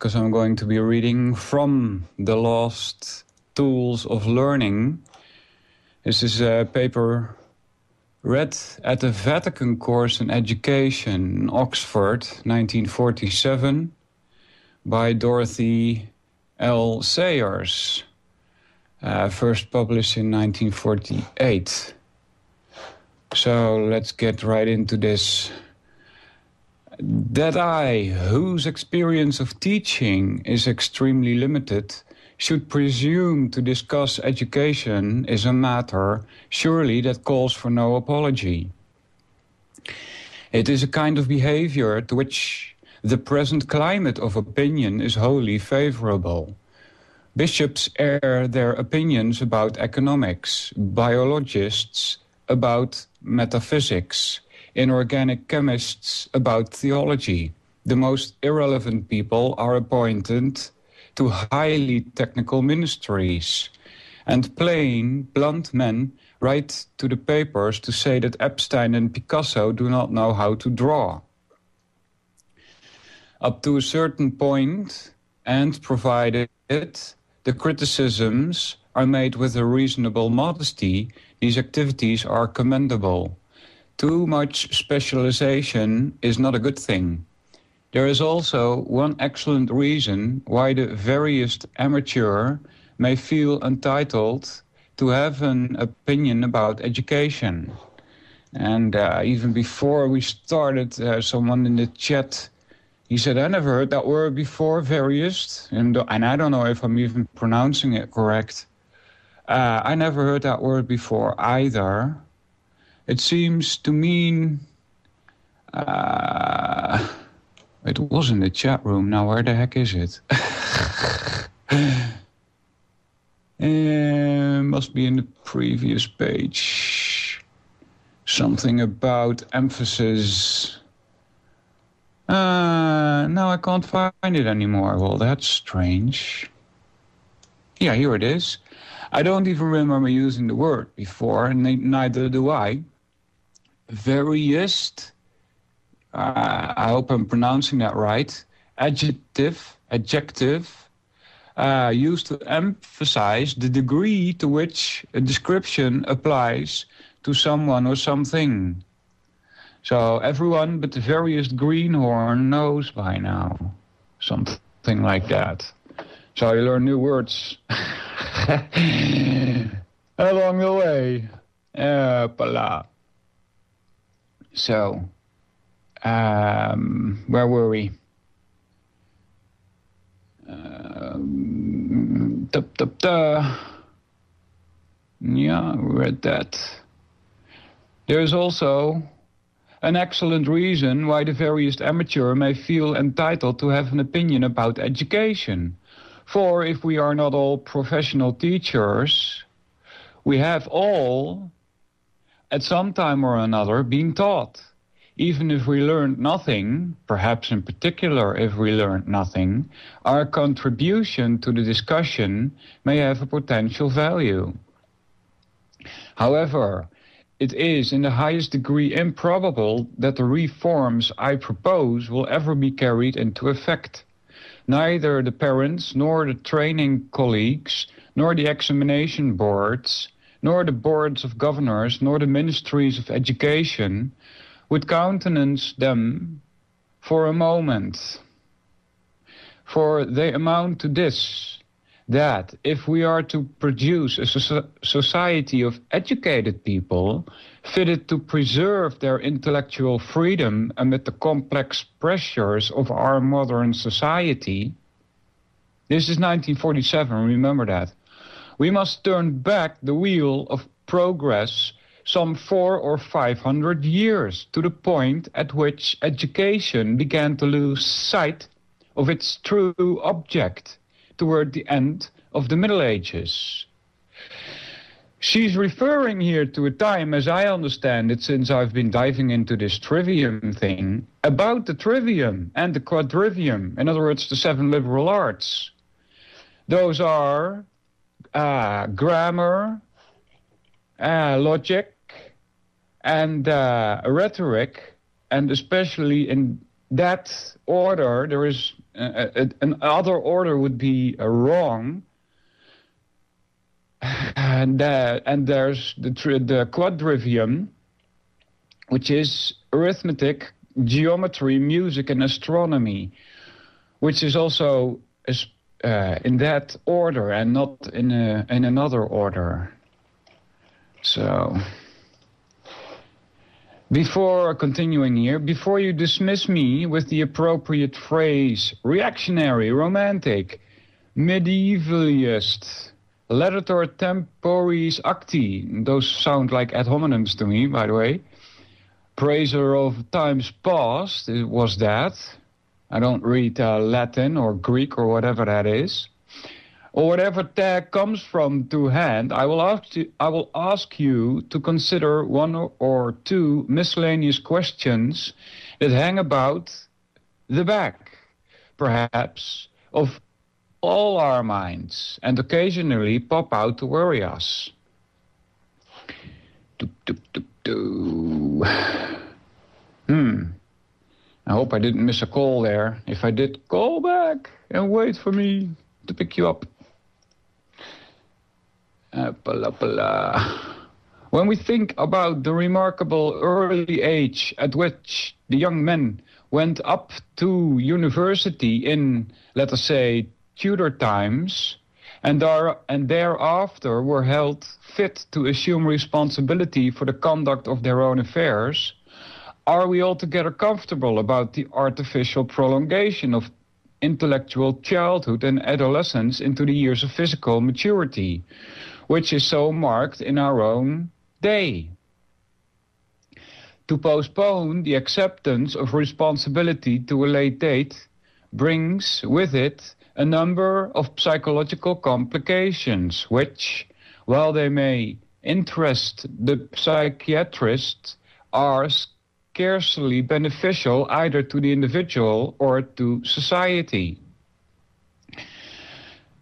because I'm going to be reading from The Lost Tools of Learning. This is a paper read at the Vatican course in education in Oxford, 1947, by Dorothy Sayers, first published in 1948. So let's get right into this. That I, whose experience of teaching is extremely limited, should presume to discuss education is a matter, surely, that calls for no apology. It is a kind of behavior to which the present climate of opinion is wholly favorable. Bishops air their opinions about economics, biologists about metaphysics, inorganic chemists about theology. The most irrelevant people are appointed to highly technical ministries, and plain, blunt men write to the papers to say that Epstein and Picasso do not know how to draw. Up to a certain point, and provided the criticisms are made with a reasonable modesty, these activities are commendable. Too much specialization is not a good thing. There is also one excellent reason why the veriest amateur may feel entitled to have an opinion about education. And even before we started, someone in the chat, he said, I never heard that word before, veriest. And I don't know if I'm even pronouncing it correct. I never heard that word before either. It seems to mean, it was in the chat room, now where the heck is it? Must be in the previous page. Something about emphasis. No, I can't find it anymore. Well, that's strange. Yeah, here it is. I don't even remember using the word before, and neither do I. Veriest, I hope I'm pronouncing that right, adjective, used to emphasize the degree to which a description applies to someone or something. So everyone but the veriest greenhorn knows by now, something like that. So you learn new words along the way. Pala. So, where were we? Yeah, we read that. There is also an excellent reason why the veriest amateur may feel entitled to have an opinion about education. For if we are not all professional teachers, we have all, at some time or another, been taught. Even if we learned nothing, perhaps in particular if we learned nothing, our contribution to the discussion may have a potential value. However, it is in the highest degree improbable that the reforms I propose will ever be carried into effect. Neither the parents, nor the training colleagues, nor the examination boards, nor the boards of governors, nor the ministries of education would countenance them for a moment. For they amount to this, that if we are to produce a society of educated people, fitted to preserve their intellectual freedom amid the complex pressures of our modern society, this is 1947, remember that, we must turn back the wheel of progress some 400 or 500 years to the point at which education began to lose sight of its true object toward the end of the Middle Ages. She's referring here to a time, as I understand it, since I've been diving into this trivium thing, about the trivium and the quadrivium, in other words, the 7 liberal arts. Those are grammar, logic, and rhetoric, and especially in that order, there is another order would be wrong. And there's the quadrivium, which is arithmetic, geometry, music, and astronomy, which is also in that order and not in another order. So, before continuing here, before you dismiss me with the appropriate phrase, reactionary, romantic, medievalist, Laedator temporis acti, those sound like ad hominems to me, by the way, praiser of times past, it was that. I don't read Latin or Greek or whatever that is. Or whatever tag comes from to hand, I will ask you to consider one or two miscellaneous questions that hang about the back, perhaps, of all our minds, and occasionally pop out to worry us. I hope I didn't miss a call there. If I did, call back and wait for me to pick you up. When we think about the remarkable early age at which the young men went up to university in, let us say, Tudor times, and thereafter were held fit to assume responsibility for the conduct of their own affairs, are we altogether comfortable about the artificial prolongation of intellectual childhood and adolescence into the years of physical maturity, which is so marked in our own day? To postpone the acceptance of responsibility to a late date brings with it a number of psychological complications which, while they may interest the psychiatrist, are scarcely beneficial either to the individual or to society.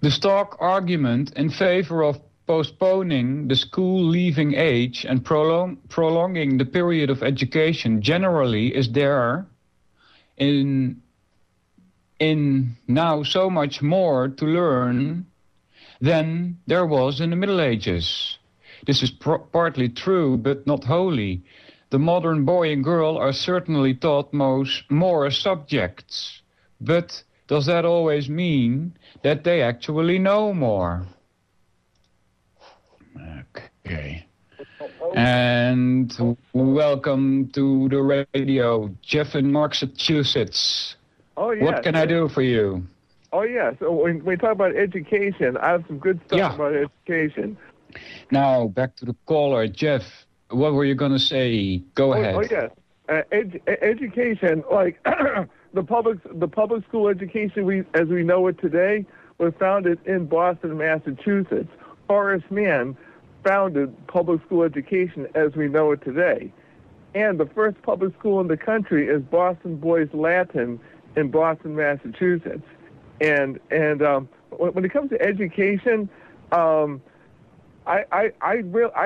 The stock argument in favor of postponing the school-leaving age and prolonging the period of education generally is there in now so much more to learn than there was in the Middle Ages. This is partly true, but not wholly. The modern boy and girl are certainly taught more subjects, but does that always mean that they actually know more? Okay. And welcome to the radio, Jeff in Massachusetts. Oh, yes. What can I do for you? Oh, yes. So when we talk about education, I have some good stuff about education. Now, back to the caller, Jeff. What were you going to say? Go ahead. Oh, yes. Education, like the public school education as we know it today, was founded in Boston, Massachusetts. Horace Mann founded public school education as we know it today. And the first public school in the country is Boston Boys Latin in Boston, Massachusetts. And when it comes to education, I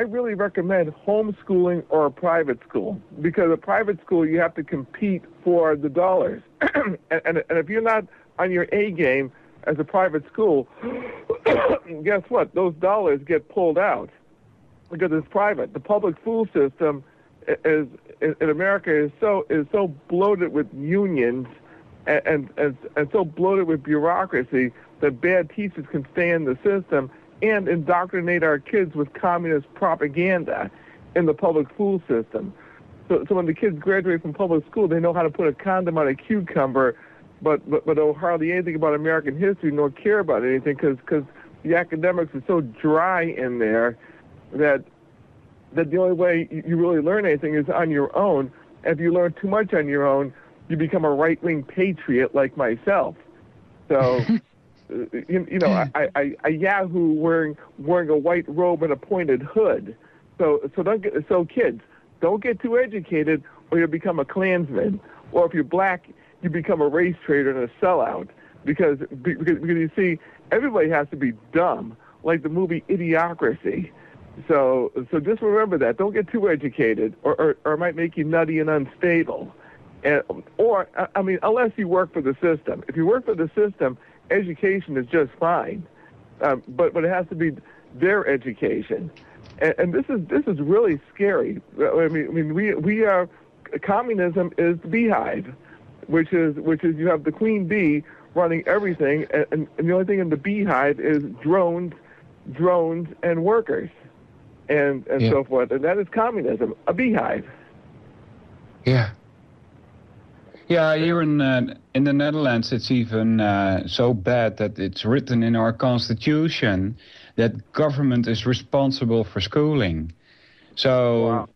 really recommend homeschooling or a private school, because a private school you have to compete for the dollars, and if you're not on your A game as a private school, guess what? Those dollars get pulled out because it's private. The public school system in America is so bloated with unions and so bloated with bureaucracy that bad teachers can stay in the system and indoctrinate our kids with communist propaganda in the public school system. So when the kids graduate from public school, they know how to put a condom on a cucumber, but know hardly anything about American history, nor care about anything, because the academics are so dry in there that the only way you really learn anything is on your own. And if you learn too much on your own, you become a right-wing patriot like myself. So, a Yahoo wearing a white robe and a pointed hood. So kids, don't get too educated, or you'll become a Klansman. Or if you're black, you become a race traitor and a sellout. Because you see, everybody has to be dumb, like the movie Idiocracy. So just remember that. Don't get too educated, or it might make you nutty and unstable. And, or, I mean, unless you work for the system. If you work for the system, education is just fine. But it has to be their education. And this is really scary. I mean, we are, communism is the beehive, which is you have the queen bee running everything, and the only thing in the beehive is drones, and workers, and so forth. And that is communism, a beehive. Yeah. Yeah, here in the Netherlands, it's even so bad that it's written in our constitution that government is responsible for schooling. So wow.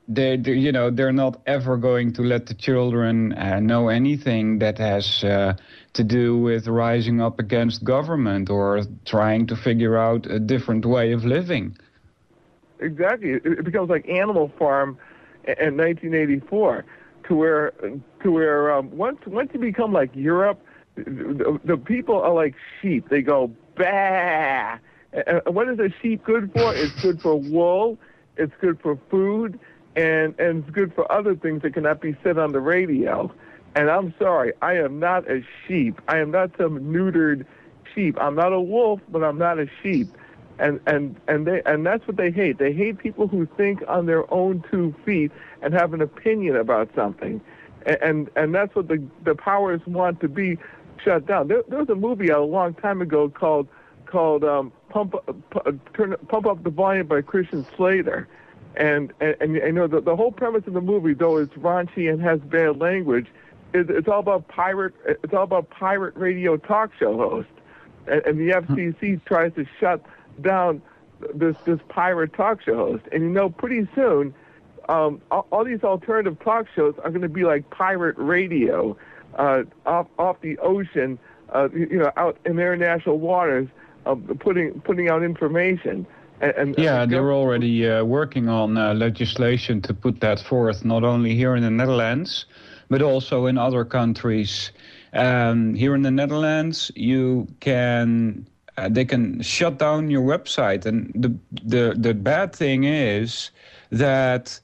they're not ever going to let the children know anything that has to do with rising up against government or trying to figure out a different way of living. Exactly. It becomes like Animal Farm in 1984. To where once you become like Europe, the people are like sheep. They go bah. And what is a sheep good for? It's good for wool. It's good for food, and it's good for other things that cannot be said on the radio. And I'm sorry, I am not a sheep. I am not some neutered sheep. I'm not a wolf, but I'm not a sheep. And that's what they hate. They hate people who think on their own 2 feet and have an opinion about something. And that's what the powers want to be shut down. There was a movie a long time ago called Pump Up the Volume by Christian Slater. And you know the whole premise of the movie, though it's raunchy and has bad language, it's all about pirate radio talk show hosts. And the FCC tries to shut down this pirate talk show host, and you know pretty soon all these alternative talk shows are going to be like pirate radio off the ocean, out in international waters, putting out information. They're already working on legislation to put that forth, not only here in the Netherlands, but also in other countries. Here in the Netherlands, they can shut down your website, and the bad thing is that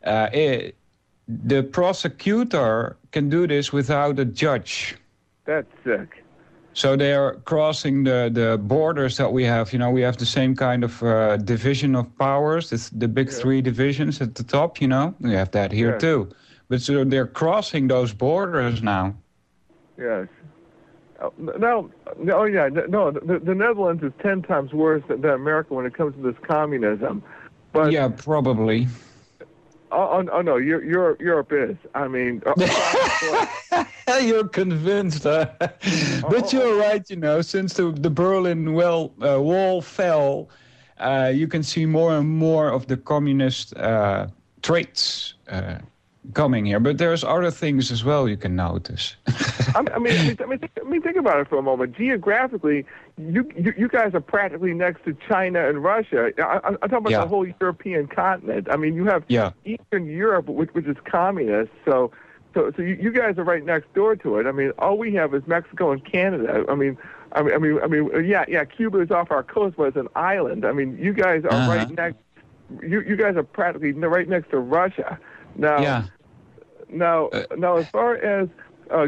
the prosecutor can do this without a judge. That's sick. So they are crossing the borders that we have. You know, we have the same kind of division of powers. It's the big 3 divisions at the top, you know. We have that here too. But so they're crossing those borders now. Yes. The Netherlands is 10 times worse than America when it comes to this communism. But yeah, probably. Oh no, Europe is. I mean, you're convinced, but you're right. You know, since the Berlin Wall fell, you can see more and more of the communist traits coming here. But there's other things as well you can notice. I mean, think about it for a moment. Geographically, you guys are practically next to China and Russia. I'm talking about the whole European continent. I mean, you have Eastern Europe, which is communist. So you guys are right next door to it. I mean, all we have is Mexico and Canada. I mean, Cuba is off our coast, but it's an island. I mean, you guys are right next. You guys are practically right next to Russia. Now, as far as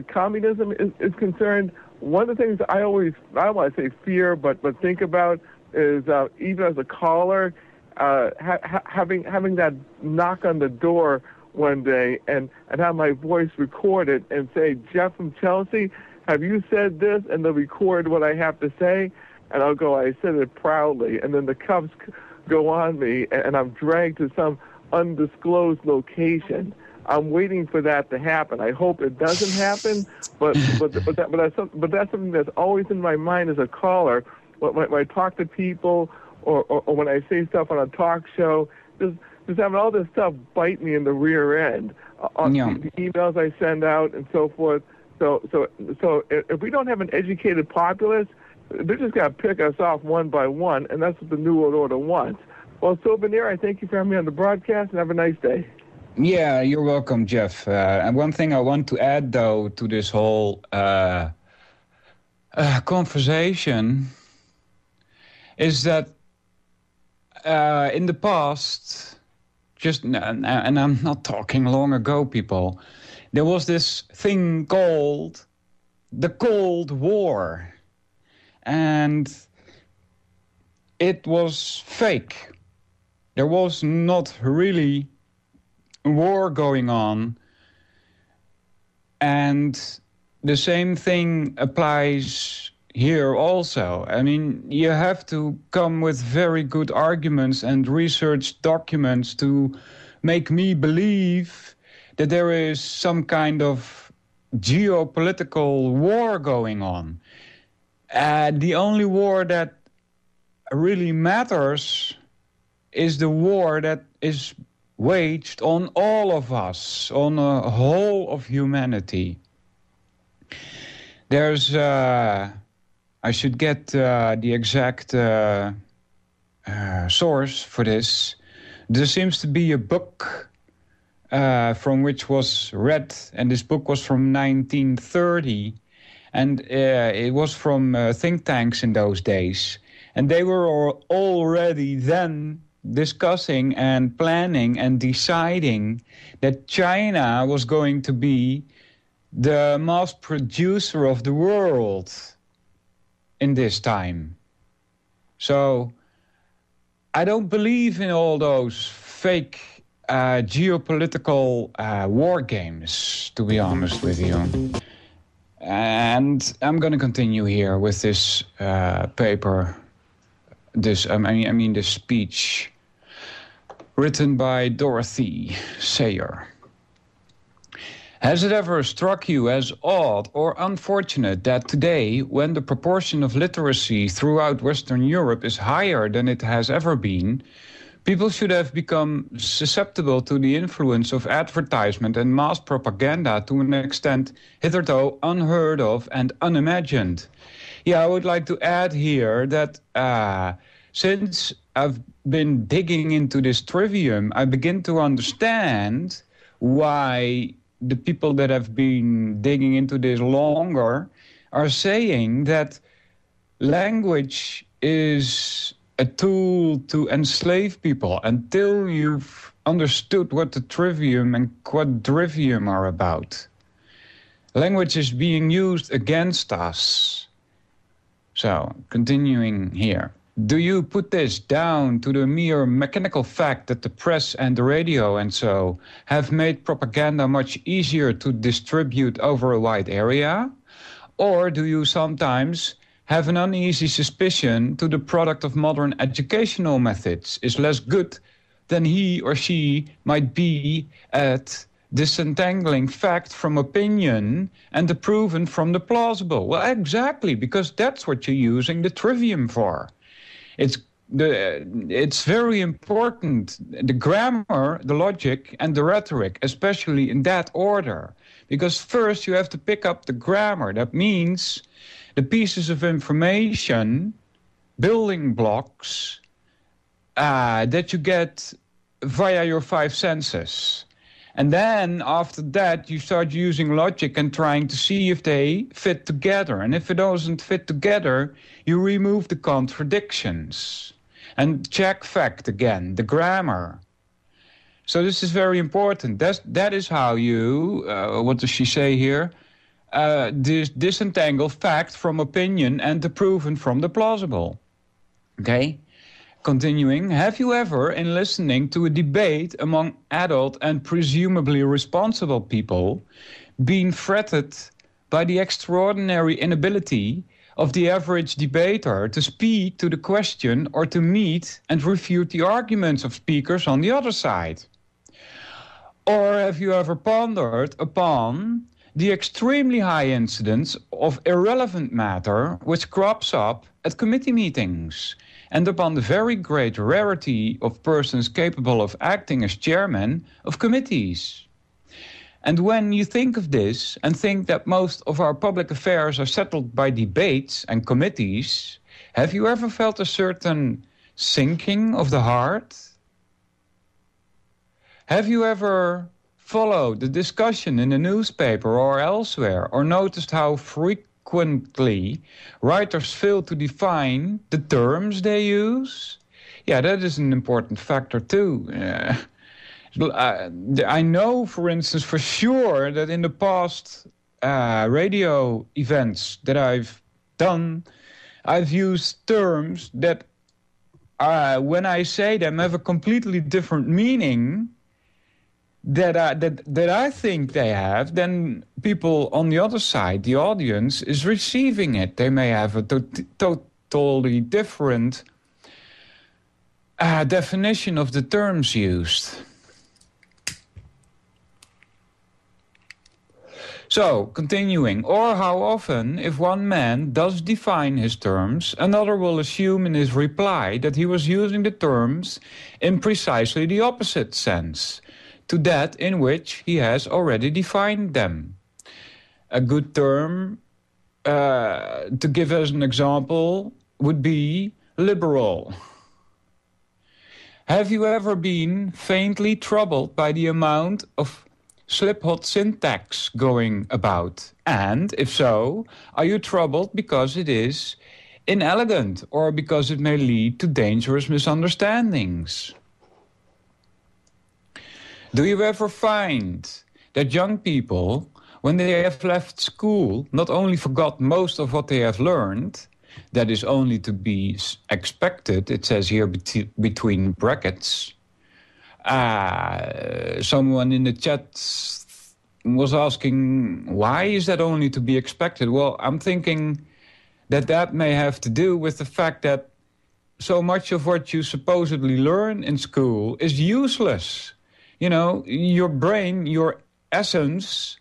communism is concerned, one of the things I don't want to say fear, but think about is even as a caller, having that knock on the door one day and have my voice recorded and say, Jeff from Chelsea, have you said this? And they'll record what I have to say, and I'll go, I said it proudly, and then the cuffs go on me, and I'm dragged to some undisclosed location. I'm waiting for that to happen. I hope it doesn't happen, but that's something that's always in my mind as a caller. When I talk to people or when I say stuff on a talk show, just having all this stuff bite me in the rear end. The emails I send out and so forth. So if we don't have an educated populace, they're just going to pick us off one by one, and that's what the New World Order wants. Well, Souvenir, I thank you for having me on the broadcast, and have a nice day. Yeah, you're welcome, Jeff. And one thing I want to add, though, to this whole conversation is that in the past, and I'm not talking long ago, people, there was this thing called the Cold War. And it was fake. There was not really a war going on. And the same thing applies here also. I mean, you have to come with very good arguments and research documents to make me believe that there is some kind of geopolitical war going on. The only war that really matters is the war that is waged on all of us, on the whole of humanity. There's, I should get the exact source for this. There seems to be a book from which was read, and this book was from 1930, and it was from think tanks in those days. And they were already then discussing and planning and deciding that China was going to be the mass producer of the world in this time. So I don't believe in all those fake geopolitical war games, to be honest with you. And I'm going to continue here with this paper, this speech written by Dorothy Sayers. Has it ever struck you as odd or unfortunate that today, when the proportion of literacy throughout Western Europe is higher than it has ever been, people should have become susceptible to the influence of advertisement and mass propaganda to an extent hitherto unheard of and unimagined? Yeah, I would like to add here that since I've been digging into this trivium, I begin to understand why the people that have been digging into this longer are saying that language is a tool to enslave people until you've understood what the trivium and quadrivium are about. Language is being used against us. So, continuing here. Do you put this down to the mere mechanical fact that the press and the radio and so have made propaganda much easier to distribute over a wide area? Or do you sometimes have an uneasy suspicion to the product of modern educational methods is less good than he or she might be at disentangling fact from opinion and the proven from the plausible? Well, exactly, because that's what you're using the trivium for. It's very important, the grammar, the logic, and the rhetoric, especially in that order. Because first you have to pick up the grammar. That means the pieces of information, building blocks, that you get via your five senses. And then after that, you start using logic and trying to see if they fit together. And if it doesn't fit together, you remove the contradictions. And check fact again, the grammar. So this is very important. That is how you, what does she say here? Disentangle fact from opinion and the proven from the plausible. Okay? Continuing, have you ever, in listening to a debate among adult and presumably responsible people, been fretted by the extraordinary inability of the average debater to speak to the question or to meet and refute the arguments of speakers on the other side? Or have you ever pondered upon the extremely high incidence of irrelevant matter which crops up at committee meetings, and upon the very great rarity of persons capable of acting as chairmen of committees? And when you think of this and think that most of our public affairs are settled by debates and committees, have you ever felt a certain sinking of the heart? Have you ever followed the discussion in the newspaper or elsewhere, or noticed how frequently writers fail to define the terms they use? Yeah, that is an important factor too. I know, for instance, for sure that in the past radio events that I've done, I've used terms that, when I say them, have a completely different meaning that I think they have, then people on the other side, the audience, is receiving it. They may have a totally different definition of the terms used. So, continuing, or how often, if one man does define his terms, another will assume in his reply that he was using the terms in precisely the opposite sense to that in which he has already defined them. A good term, to give as an example, would be liberal. Have you ever been faintly troubled by the amount of slip-hot syntax going about? And, if so, are you troubled because it is inelegant or because it may lead to dangerous misunderstandings? Do you ever find that young people, when they have left school, not only forgot most of what they have learned, that is only to be expected, it says here between brackets. Someone in the chat was asking, why is that only to be expected? Well, I'm thinking that may have to do with the fact that so much of what you supposedly learn in school is useless. You know, your brain, your essence,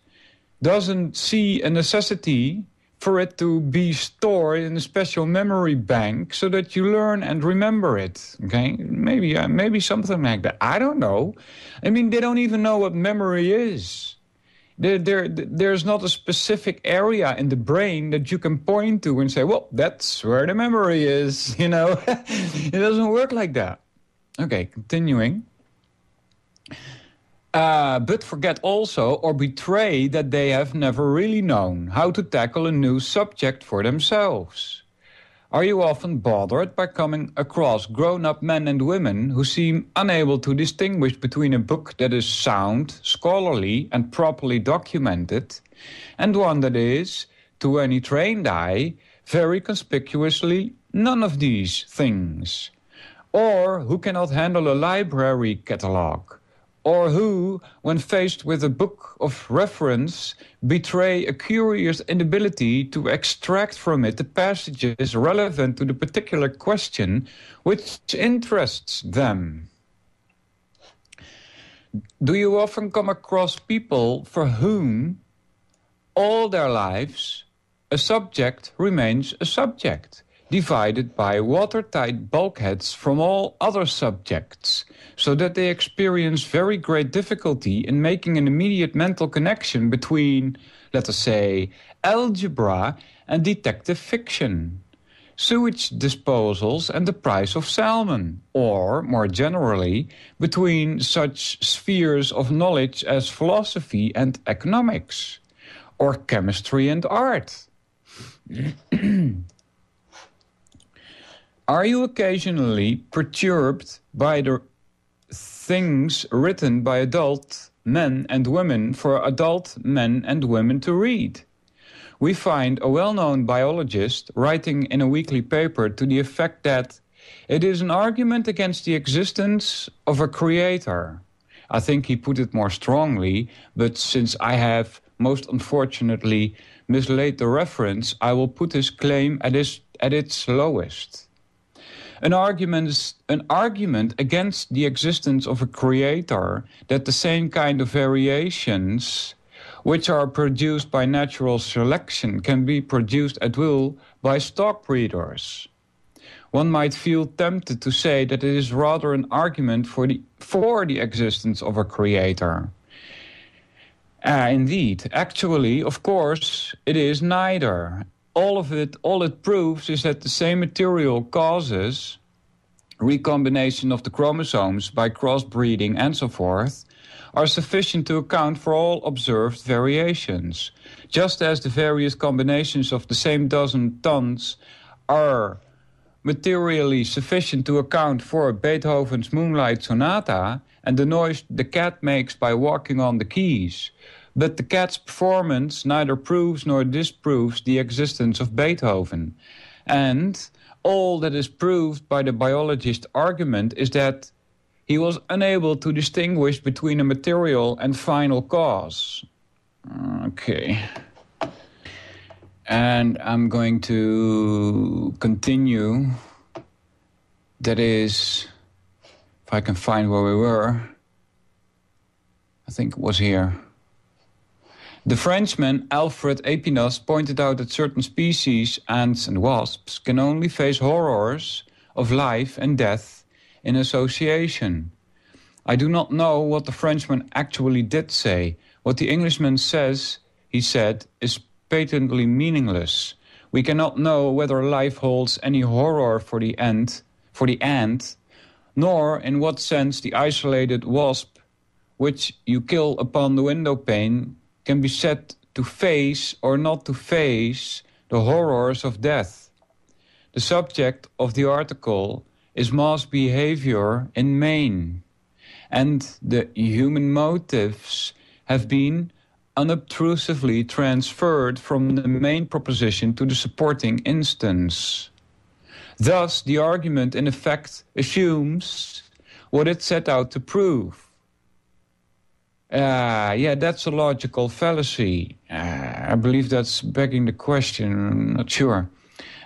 doesn't see a necessity for it to be stored in a special memory bank so that you learn and remember it. Okay, maybe something like that. I don't know. I mean, they don't even know what memory is. There's not a specific area in the brain that you can point to and say, well, that's where the memory is. You know, it doesn't work like that. Okay, continuing. But forget also or betray that they have never really known how to tackle a new subject for themselves. Are you often bothered by coming across grown-up men and women who seem unable to distinguish between a book that is sound, scholarly, and properly documented, and one that is, to any trained eye, very conspicuously none of these things? Or who cannot handle a library catalogue? Or who, when faced with a book of reference, betray a curious inability to extract from it the passages relevant to the particular question which interests them? Do you often come across people for whom, all their lives, a subject remains a subject, divided by watertight bulkheads from all other subjects, so that they experience very great difficulty in making an immediate mental connection between, let us say, algebra and detective fiction, sewage disposals and the price of salmon, or, more generally, between such spheres of knowledge as philosophy and economics, or chemistry and art? Are you occasionally perturbed by the things written by adult men and women for adult men and women to read? We find a well-known biologist writing in a weekly paper to the effect that it is an argument against the existence of a creator. I think he put it more strongly, but since I have most unfortunately mislaid the reference, I will put his claim at its lowest. An argument against the existence of a creator, that the same kind of variations which are produced by natural selection can be produced at will by stock breeders. One might feel tempted to say that it is rather an argument for the existence of a creator. Indeed, actually, of course, it is neither. All it proves is that the same material causes recombination of the chromosomes by crossbreeding and so forth are sufficient to account for all observed variations, just as the various combinations of the same dozen tons are materially sufficient to account for Beethoven's Moonlight Sonata and the noise the cat makes by walking on the keys. But the cat's performance neither proves nor disproves the existence of Beethoven. And all that is proved by the biologist's argument is that he was unable to distinguish between a material and final cause. Okay. And I'm going to continue. That is, if I can find where we were. I think it was here. The Frenchman Alfred Épinous pointed out that certain species, ants and wasps, can only face horrors of life and death in association. I do not know what the Frenchman actually did say. What the Englishman says, he said, is patently meaningless. We cannot know whether life holds any horror for the ant, nor in what sense the isolated wasp, which you kill upon the window pane, can be said to face or not to face the horrors of death. The subject of the article is mass behavior in Maine, and the human motives have been unobtrusively transferred from the main proposition to the supporting instance. Thus, the argument in effect assumes what it set out to prove. Yeah, that's a logical fallacy. I believe that's begging the question, I'm not sure.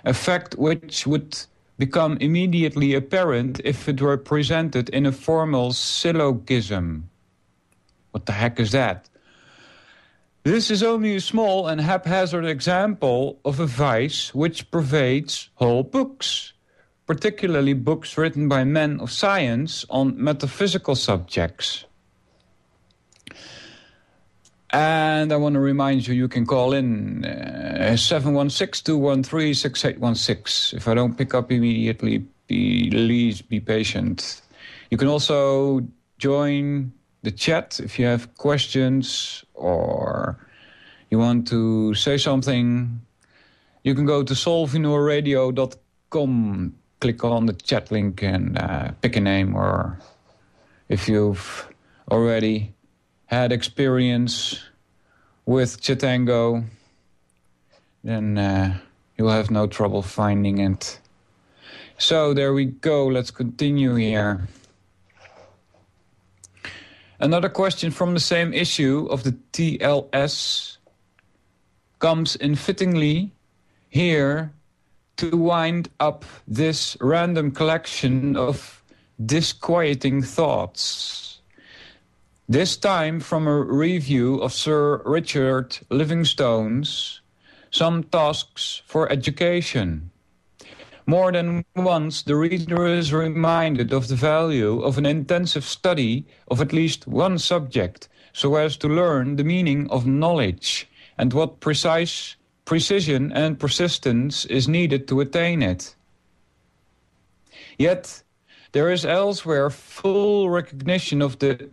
A fact which would become immediately apparent if it were presented in a formal syllogism. What the heck is that? This is only a small and haphazard example of a vice which pervades whole books, particularly books written by men of science on metaphysical subjects. And I want to remind you, you can call in 716-213-6816. If I don't pick up immediately, please be patient. You can also join the chat if you have questions or you want to say something. You can go to solvinoradio.com, click on the chat link and pick a name, or if you've already had experience with Chatango, then you'll have no trouble finding it. So there we go, let's continue here. Another question from the same issue of the TLS comes in fittingly here to wind up this random collection of disquieting thoughts. This time from a review of Sir Richard Livingstone's Some Tasks for Education. More than once, the reader is reminded of the value of an intensive study of at least one subject, so as to learn the meaning of knowledge and what precise precision and persistence is needed to attain it. Yet, there is elsewhere full recognition of the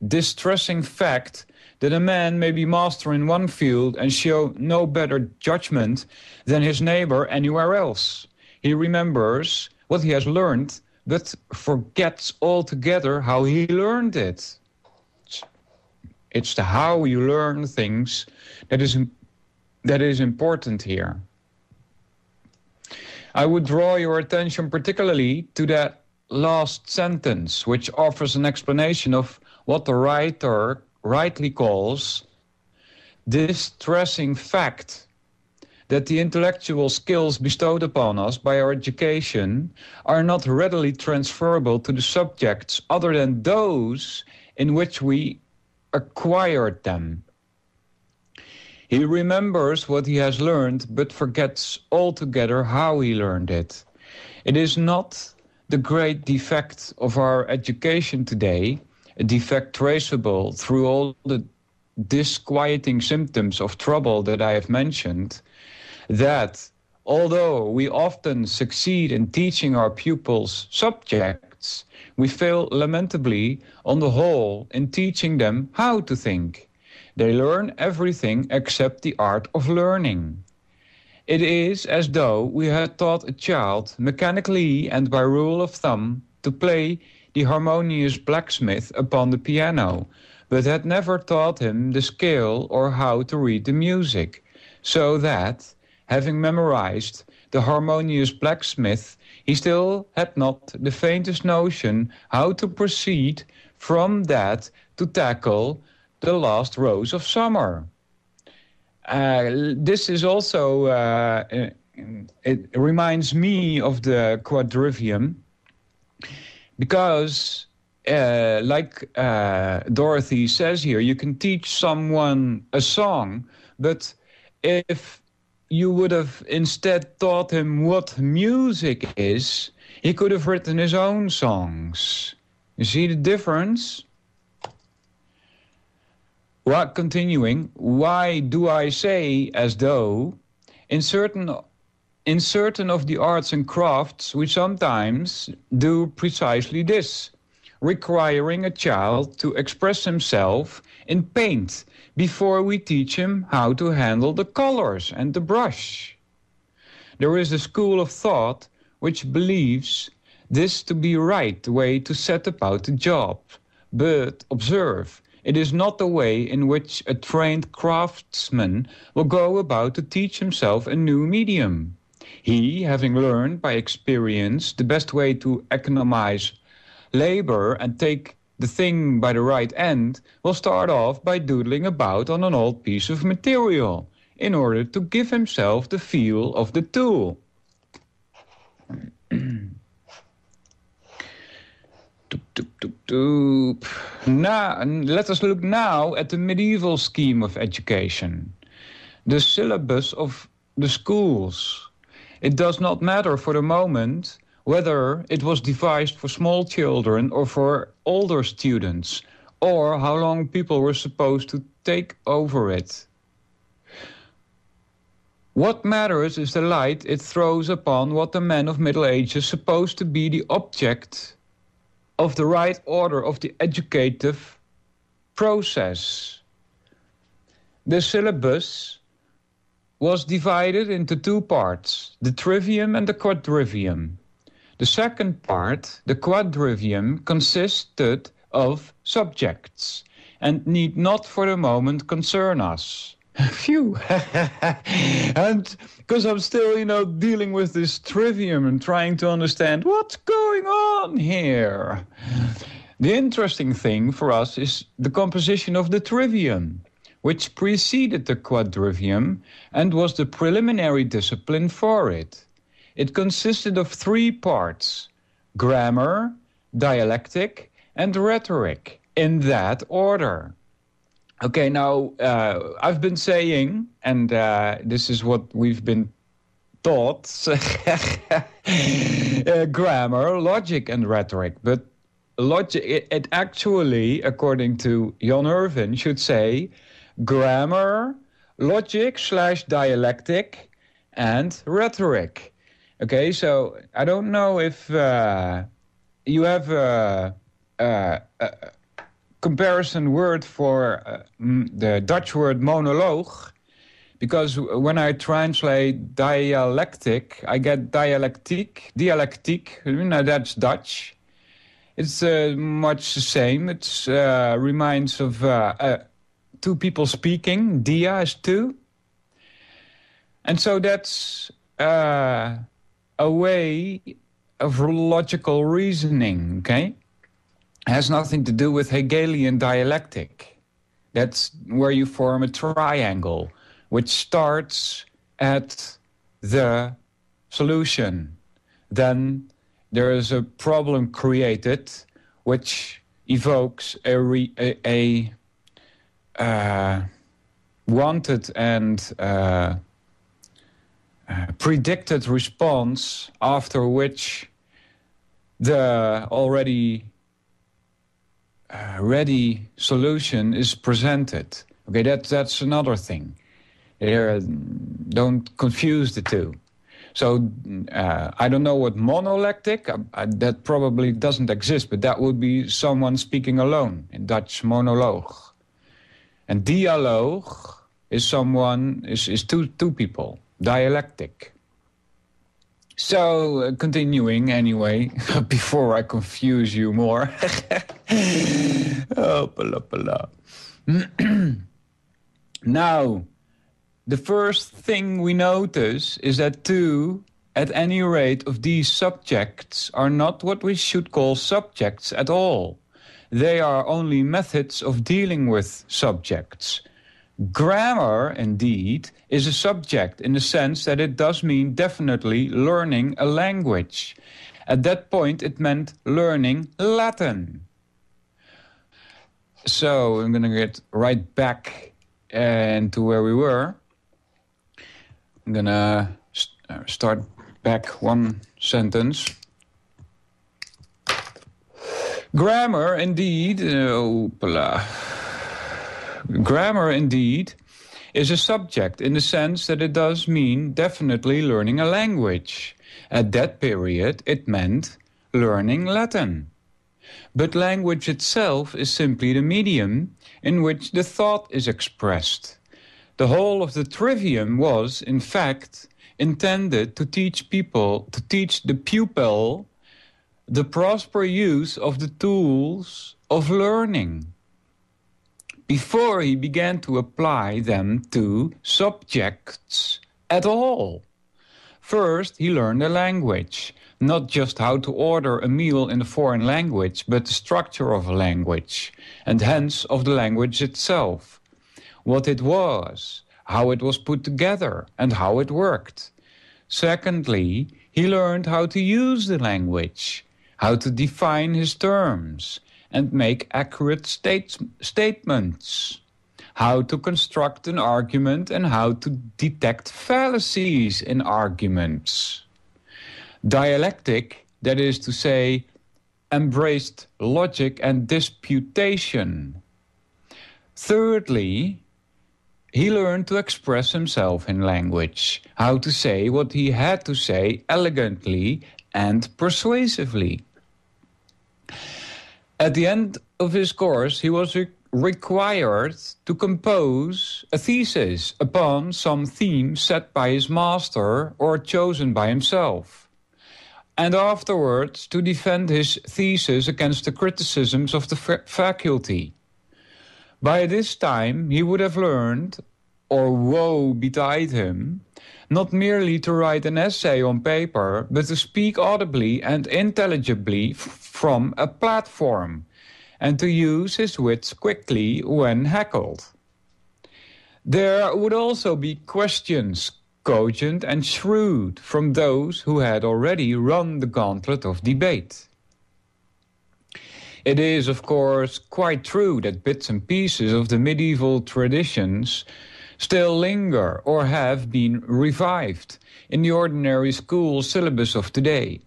distressing fact that a man may be master in one field and show no better judgment than his neighbor anywhere else. He remembers what he has learned, but forgets altogether how he learned it. It's the how you learn things that is important here. I would draw your attention particularly to that last sentence, which offers an explanation of what the writer rightly calls distressing fact, that the intellectual skills bestowed upon us by our education are not readily transferable to the subjects other than those in which we acquired them. He remembers what he has learned, but forgets altogether how he learned it. It is not the great defect of our education today, a defect traceable through all the disquieting symptoms of trouble that I have mentioned, that although we often succeed in teaching our pupils subjects, we fail lamentably on the whole in teaching them how to think. They learn everything except the art of learning. It is as though we had taught a child mechanically and by rule of thumb to play the harmonious blacksmith upon the piano, but had never taught him the scale or how to read the music, so that, having memorized the harmonious blacksmith, he still had not the faintest notion how to proceed from that to tackle the last rose of summer. This is also, it reminds me of the quadrivium, because like Dorothy says here, you can teach someone a song, but if you would have instead taught him what music is, he could have written his own songs. You see the difference? Well, continuing, why do I say as though in certain of the arts and crafts we sometimes do precisely this, requiring a child to express himself in paint before we teach him how to handle the colors and the brush. There is a school of thought which believes this to be right way to set about the job, but observe, it is not the way in which a trained craftsman will go about to teach himself a new medium. He, having learned by experience the best way to economize labor and take the thing by the right end, will start off by doodling about on an old piece of material in order to give himself the feel of the tool. Now, let us look now at the medieval scheme of education, the syllabus of the schools. It does not matter for the moment whether it was devised for small children or for older students, or how long people were supposed to take over it. What matters is the light it throws upon what the man of middle age is supposed to be the object of the right order of the educative process. The syllabus was divided into two parts, the trivium and the quadrivium. The second part, the quadrivium, consisted of subjects and need not for the moment concern us. Phew. And because I'm still, dealing with this trivium and trying to understand what's going on here. The interesting thing for us is the composition of the trivium, which preceded the quadrivium and was the preliminary discipline for it. It consisted of three parts, grammar, dialectic, and rhetoric, in that order. Okay, now, I've been saying, and this is what we've been taught, grammar, logic, and rhetoric. But logic, it actually, according to Jan Irvin, should say grammar, logic/dialectic, and rhetoric. Okay, so I don't know if you have a comparison word for the Dutch word monoloog, because when I translate dialectic, I get dialectiek, that's Dutch. It's much the same. It reminds of two people speaking, dia is two. And so that's a way of logical reasoning, okay? Has nothing to do with Hegelian dialectic. That's where you form a triangle, which starts at the solution. Then there is a problem created, which evokes a wanted and predicted response, after which the already ready solution is presented. Okay, that's another thing. Don't confuse the two. So I don't know what monolectic, that probably doesn't exist, but that would be someone speaking alone, in Dutch monoloog. And dialoog is two people. dialectic. So, continuing anyway, before I confuse you more. Oh, pala, pala. Now, the first thing we notice is that two, at any rate, of these subjects are not what we should call subjects at all. They are only methods of dealing with subjects. Grammar, indeed, is a subject in the sense that it does mean definitely learning a language. At that point, it meant learning Latin. So I'm going to get right back into where we were. I'm going to start back one sentence. Grammar, indeed, Grammar, indeed, is a subject in the sense that it does mean definitely learning a language. At that period, it meant learning Latin. But language itself is simply the medium in which the thought is expressed. The whole of the trivium was, in fact, intended to teach the pupil the proper use of the tools of learning, before he began to apply them to subjects at all. First, he learned a language, not just how to order a meal in a foreign language, but the structure of a language, and hence of the language itself, what it was, how it was put together, and how it worked. Secondly, he learned how to use the language, how to define his terms, and make accurate statements, how to construct an argument and how to detect fallacies in arguments. Dialectic, that is to say, embraced logic and disputation. Thirdly, he learned to express himself in language, how to say what he had to say elegantly and persuasively. At the end of his course, he was required to compose a thesis upon some theme set by his master or chosen by himself, and afterwards to defend his thesis against the criticisms of the faculty. By this time, he would have learned, or woe betide him, not merely to write an essay on paper, but to speak audibly and intelligibly from a platform, and to use his wits quickly when heckled. There would also be questions, cogent and shrewd, from those who had already run the gauntlet of debate. It is, of course, quite true that bits and pieces of the medieval traditions still linger or have been revived in the ordinary school syllabus of today.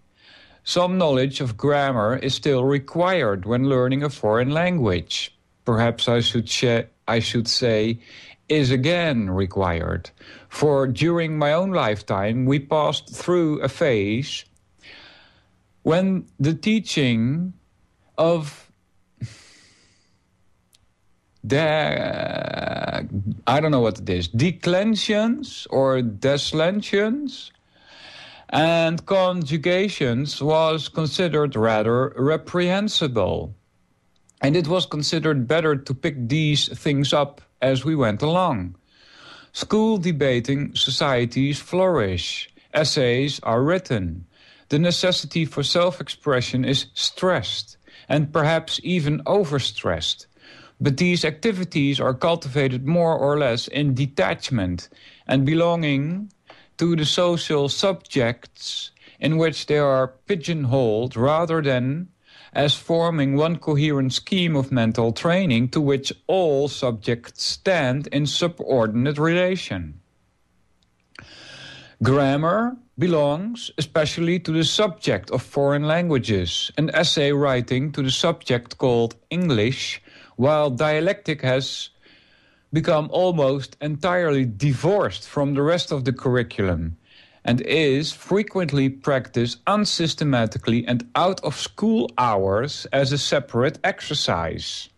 Some knowledge of grammar is still required when learning a foreign language. Perhaps I should say is again required. For during my own lifetime, we passed through a phase when the teaching of I don't know what it is, declensions or declensions and conjugations was considered rather reprehensible. And it was considered better to pick these things up as we went along. School debating societies flourish. Essays are written. The necessity for self-expression is stressed and perhaps even overstressed. But these activities are cultivated more or less in detachment and belonging to the social subjects in which they are pigeonholed rather than as forming one coherent scheme of mental training to which all subjects stand in subordinate relation. Grammar belongs especially to the subject of foreign languages, and essay writing to the subject called English, while dialectic has become almost entirely divorced from the rest of the curriculum and is frequently practiced unsystematically and out of school hours as a separate exercise.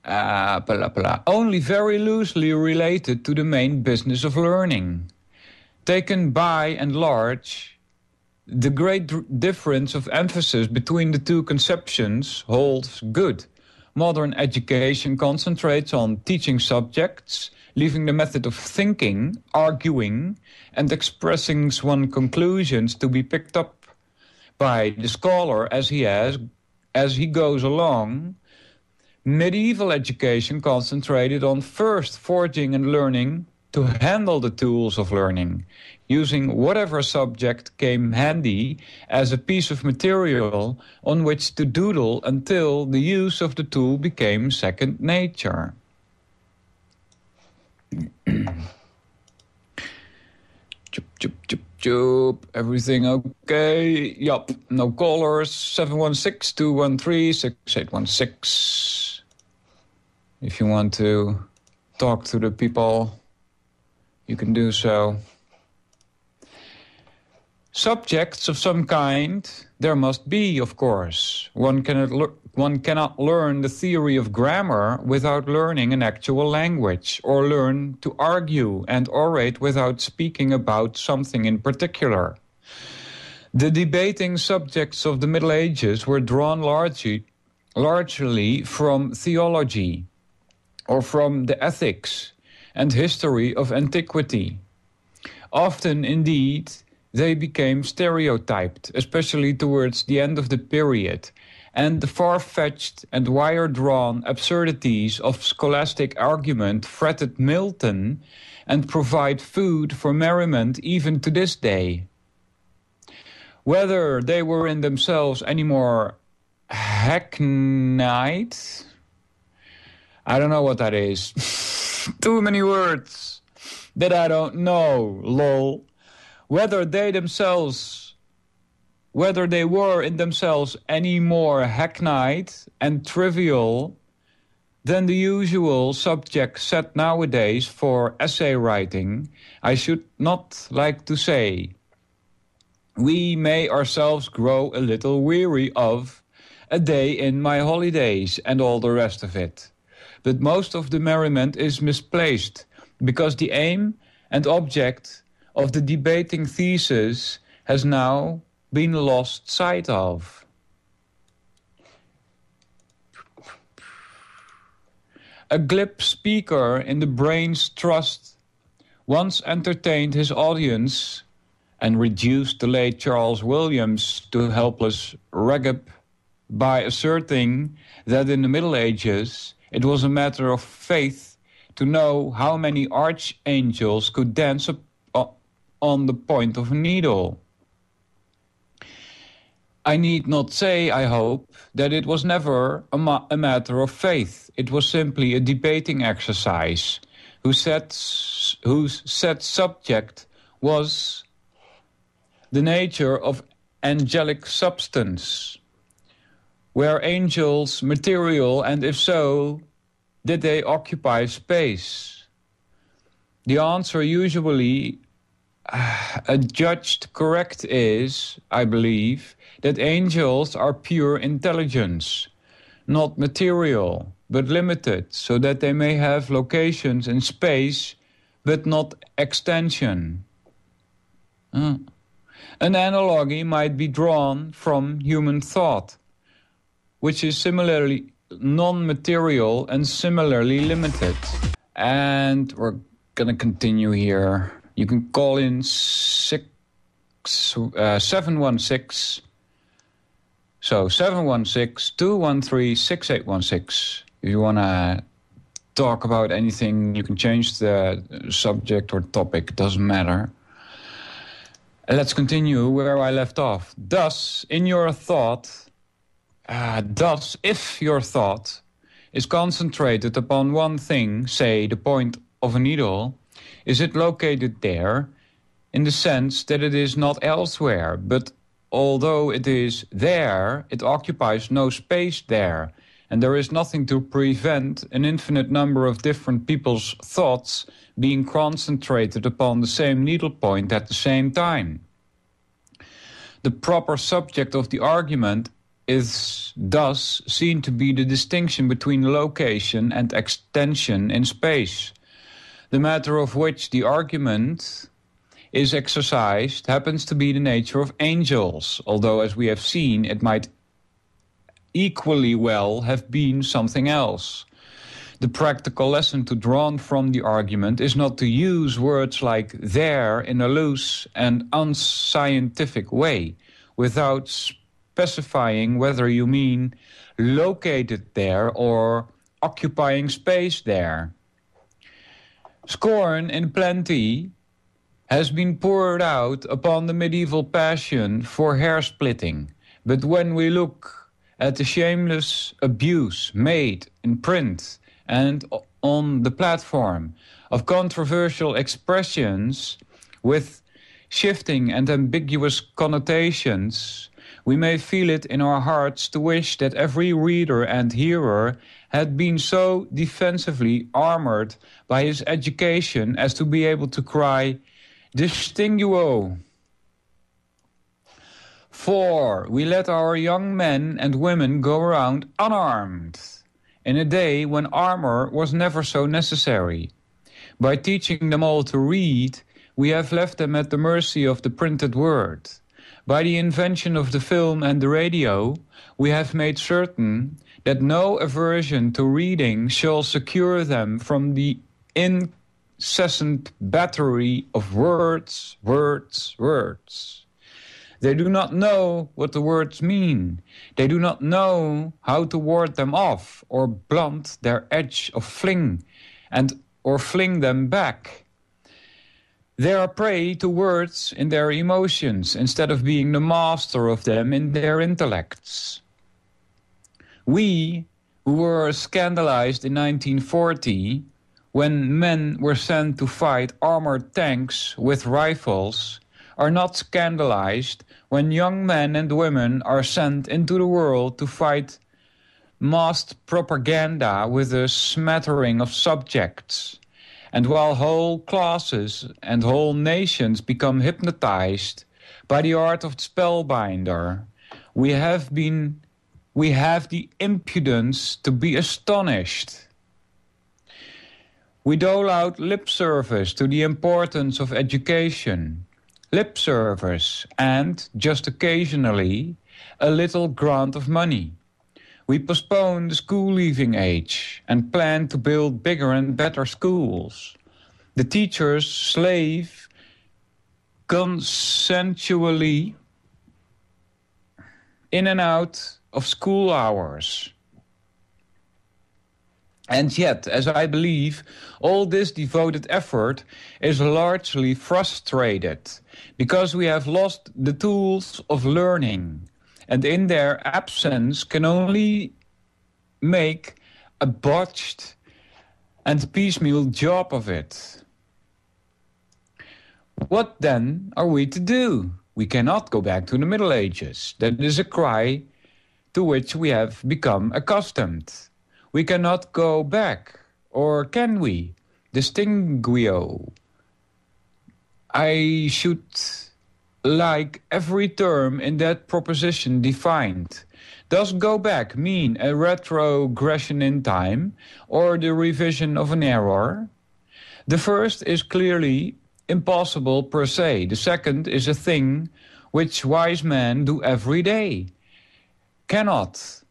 only very loosely related to the main business of learning. Taken by and large, the great difference of emphasis between the two conceptions holds good. Modern education concentrates on teaching subjects, leaving the method of thinking, arguing, and expressing one's conclusions to be picked up by the scholar as he goes along. Medieval education concentrated on first forging and learning to handle the tools of learning, using whatever subject came handy as a piece of material on which to doodle until the use of the tool became second nature. Everything okay? Yup. No callers. 716-213-6816. If you want to talk to the people, you can do so. Subjects of some kind there must be, of course. One cannot learn the theory of grammar without learning an actual language, or learn to argue and orate without speaking about something in particular. The debating subjects of the Middle Ages were drawn largely from theology, or from the ethics and history of antiquity. Often, indeed, they became stereotyped, especially towards the end of the period, and the far-fetched and wire-drawn absurdities of scholastic argument fretted Milton and provide food for merriment even to this day. Whether they were in themselves any more hackneyed, I don't know what that is. Too many words that I don't know, lol. Whether they were in themselves any more hackneyed and trivial than the usual subject set nowadays for essay writing, I should not like to say. We may ourselves grow a little weary of a day in my holidays and all the rest of it. But most of the merriment is misplaced, because the aim and object of the debating thesis has now been lost sight of. A glib speaker in the brain's trust once entertained his audience and reduced the late Charles Williams to helpless ragab by asserting that in the Middle Ages it was a matter of faith to know how many archangels could dance on the point of a needle. I need not say, I hope, that it was never a matter of faith. It was simply a debating exercise whose set subject was the nature of angelic substance. Were angels material, and if so, did they occupy space? The answer usually adjudged correct is, I believe, that angels are pure intelligence, not material, but limited, so that they may have locations in space, but not extension. An analogy might be drawn from human thought, which is similarly non-material and similarly limited. And we're going to continue here. You can call in 716. So 716-213-6816. If you want to talk about anything, you can change the subject or topic. Doesn't matter. Let's continue where I left off. Thus, if your thought is concentrated upon one thing, say the point of a needle, is it located there in the sense that it is not elsewhere, but although it is there, it occupies no space there, and there is nothing to prevent an infinite number of different people's thoughts being concentrated upon the same needle point at the same time. The proper subject of the argument is thus seen to be the distinction between location and extension in space. The matter of which the argument is exercised happens to be the nature of angels, although, as we have seen, it might equally well have been something else. The practical lesson to draw from the argument is not to use words like there in a loose and unscientific way, without specifying whether you mean located there or occupying space there. Scorn in plenty has been poured out upon the medieval passion for hair-splitting, but when we look at the shameless abuse made in print and on the platform of controversial expressions with shifting and ambiguous connotations, we may feel it in our hearts to wish that every reader and hearer had been so defensively armored by his education as to be able to cry, "Distinguo!" For we let our young men and women go around unarmed, in a day when armor was never so necessary. By teaching them all to read, we have left them at the mercy of the printed word. By the invention of the film and the radio, we have made certain that no aversion to reading shall secure them from the incessant battery of words, words, words. They do not know what the words mean. They do not know how to ward them off or blunt their edge of fling or fling them back. They are prey to words in their emotions instead of being the master of them in their intellects. We, who were scandalized in 1940, when men were sent to fight armored tanks with rifles, are not scandalized when young men and women are sent into the world to fight masked propaganda with a smattering of subjects. And while whole classes and whole nations become hypnotized by the art of the spellbinder, we have the impudence to be astonished. We dole out lip service to the importance of education, lip service, and, just occasionally, a little grant of money. We postpone the school-leaving age and plan to build bigger and better schools. The teachers slave consensually in and out of school hours. And yet, as I believe, all this devoted effort is largely frustrated because we have lost the tools of learning, and in their absence can only make a botched and piecemeal job of it. What then are we to do? We cannot go back to the Middle Ages. That is a cry to which we have become accustomed. We cannot go back, or can we? Distinguo. I should like every term in that proposition defined. Does go back mean a retrogression in time, or the revision of an error? The first is clearly impossible per se. The second is a thing which wise men do every day. Cannot.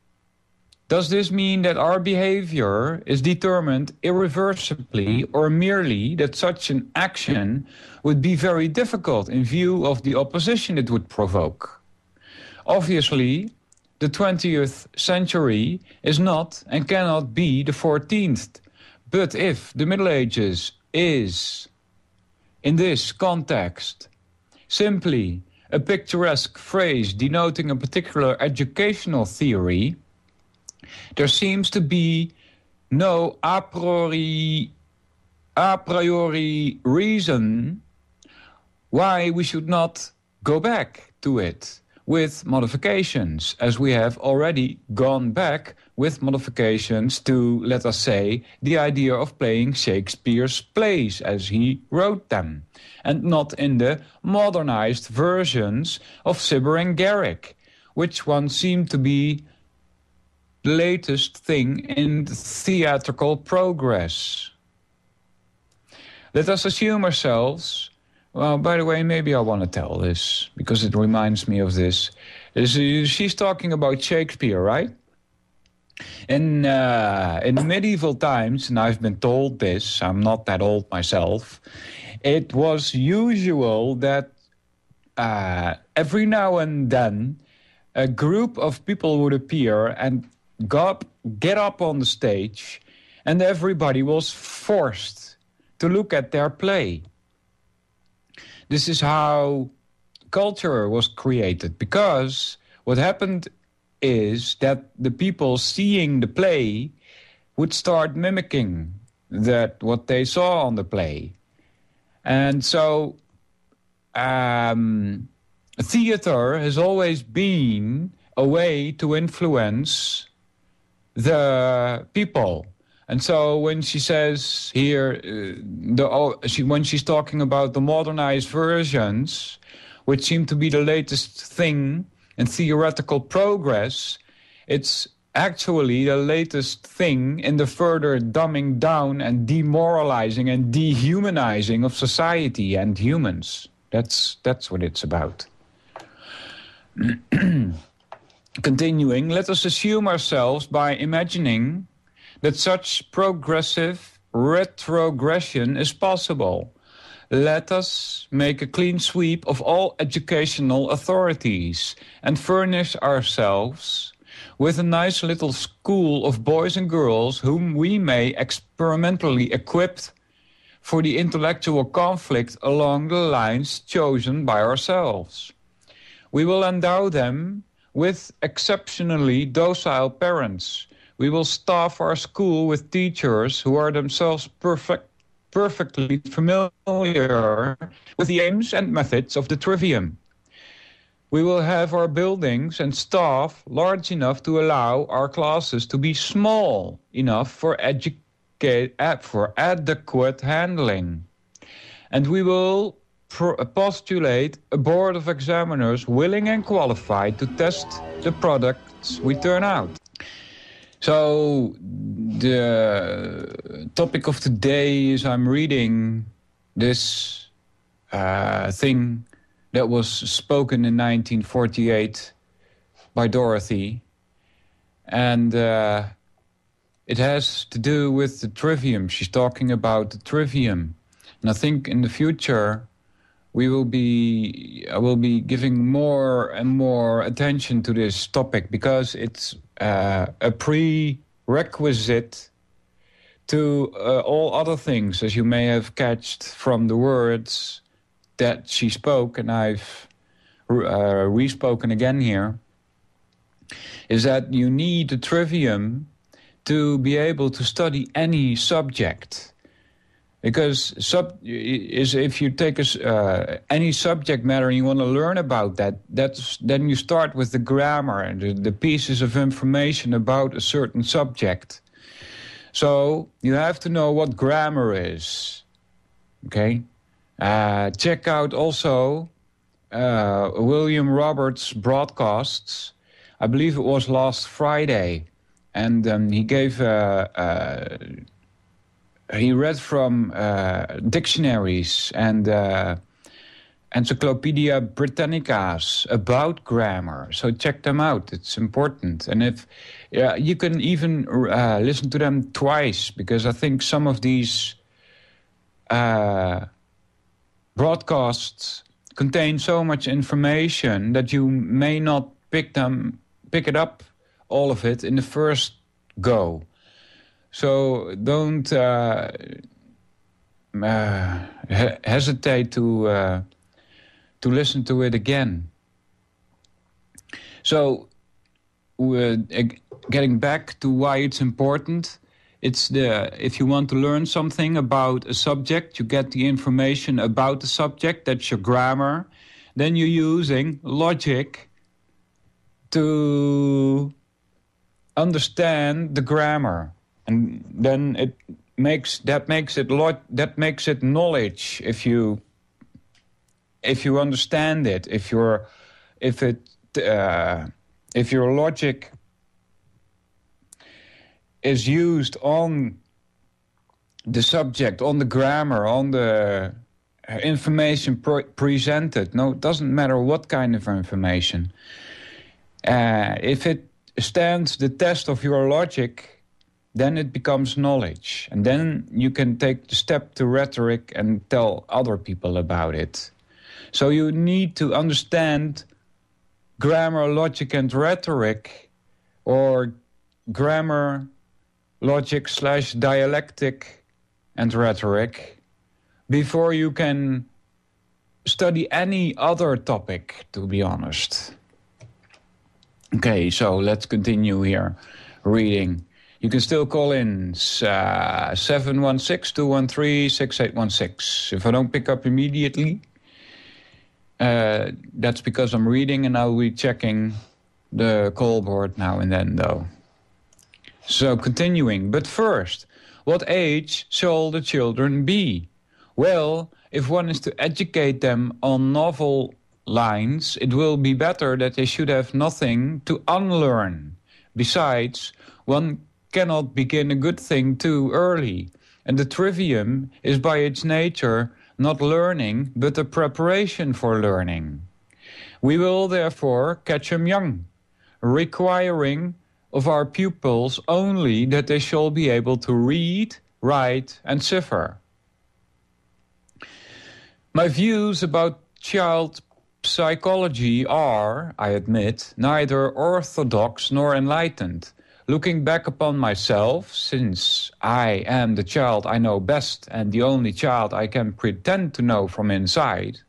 Does this mean that our behavior is determined irreversibly, or merely that such an action would be very difficult in view of the opposition it would provoke? Obviously, the 20th century is not and cannot be the 14th. But if the Middle Ages is, in this context, simply a picturesque phrase denoting a particular educational theory, there seems to be no a priori reason why we should not go back to it with modifications, as we have already gone back with modifications to, let us say, the idea of playing Shakespeare's plays as he wrote them, and not in the modernized versions of Cibber and Garrick, which one seemed to be the latest thing in theatrical progress. Let us assume ourselves, well, by the way, maybe I want to tell this, because it reminds me of this. She's talking about Shakespeare, right? In medieval times, and I've been told this, I'm not that old myself, it was usual that every now and then a group of people would appear and get up on the stage, and everybody was forced to look at their play. This is how culture was created, because what happened is that the people seeing the play would start mimicking what they saw on the play. And so theater has always been a way to influence the people. And so when she says here, when she's talking about the modernized versions, which seem to be the latest thing in theoretical progress, it's actually the latest thing in the further dumbing down and demoralizing and dehumanizing of society and humans. That's what it's about. Continuing, let us assume ourselves by imagining that such progressive retrogression is possible. Let us make a clean sweep of all educational authorities and furnish ourselves with a nice little school of boys and girls whom we may experimentally equip for the intellectual conflict along the lines chosen by ourselves. We will endow them with exceptionally docile parents. We will staff our school with teachers who are themselves perfectly familiar with the aims and methods of the trivium. We will have our buildings and staff large enough to allow our classes to be small enough for adequate handling. And we will postulate a board of examiners willing and qualified to test the products we turn out. So the topic of today is I'm reading this thing that was spoken in 1948 by Dorothy. And it has to do with the trivium. She's talking about the trivium. And I think in the future I will be giving more and more attention to this topic, because it's a prerequisite to all other things, as you may have catched from the words that she spoke, and I've re-spoken again here, is that you need the trivium to be able to study any subject. Because if you take any subject matter and you want to learn about then you start with the grammar and the pieces of information about a certain subject. So you have to know what grammar is. Okay? Check out also William Roberts' broadcasts. I believe it was last Friday. And he gave... he read from dictionaries and Encyclopedia Britannicas about grammar. So check them out. It's important. And if you can even listen to them twice, because I think some of these broadcasts contain so much information that you may not pick it up, all of it, in the first go. So don't hesitate to listen to it again. So getting back to why it's important, if you want to learn something about a subject, you get the information about the subject, that's your grammar. Then you're using logic to understand the grammar. And then that makes it knowledge if you understand it, if it if your logic is used on the subject, on the grammar, on the information presented, no, it doesn't matter what kind of information. If it stands the test of your logic, then it becomes knowledge. And then you can take the step to rhetoric and tell other people about it. So you need to understand grammar, logic, and rhetoric, or grammar, logic / dialectic and rhetoric, before you can study any other topic, to be honest. Okay, so let's continue here reading. You can still call in 716-213-6816. If I don't pick up immediately, that's because I'm reading and I'll be checking the call board now and then, though. So continuing, but first, what age shall the children be? Well, if one is to educate them on novel lines, it will be better that they should have nothing to unlearn. Besides, one cannot begin a good thing too early, and the trivium is by its nature not learning, but a preparation for learning. We will therefore catch them young, requiring of our pupils only that they shall be able to read, write, and cipher. My views about child psychology are, I admit, neither orthodox nor enlightened. Looking back upon myself, since I am the child I know best and the only child I can pretend to know from inside,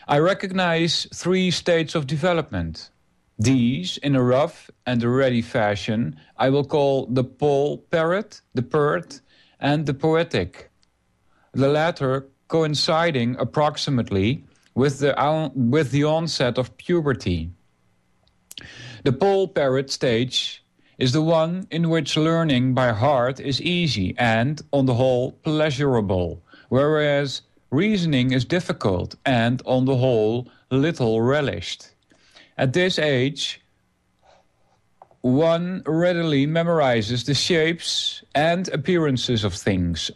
I recognize 3 states of development. These, in a rough and a ready fashion, I will call the Pole Parrot, the Pert, and the Poetic. The latter coinciding approximately with the onset of puberty. The Pole Parrot stage is the one in which learning by heart is easy and, on the whole, pleasurable, whereas reasoning is difficult and, on the whole, little relished. At this age, one readily memorizes the shapes and appearances of things,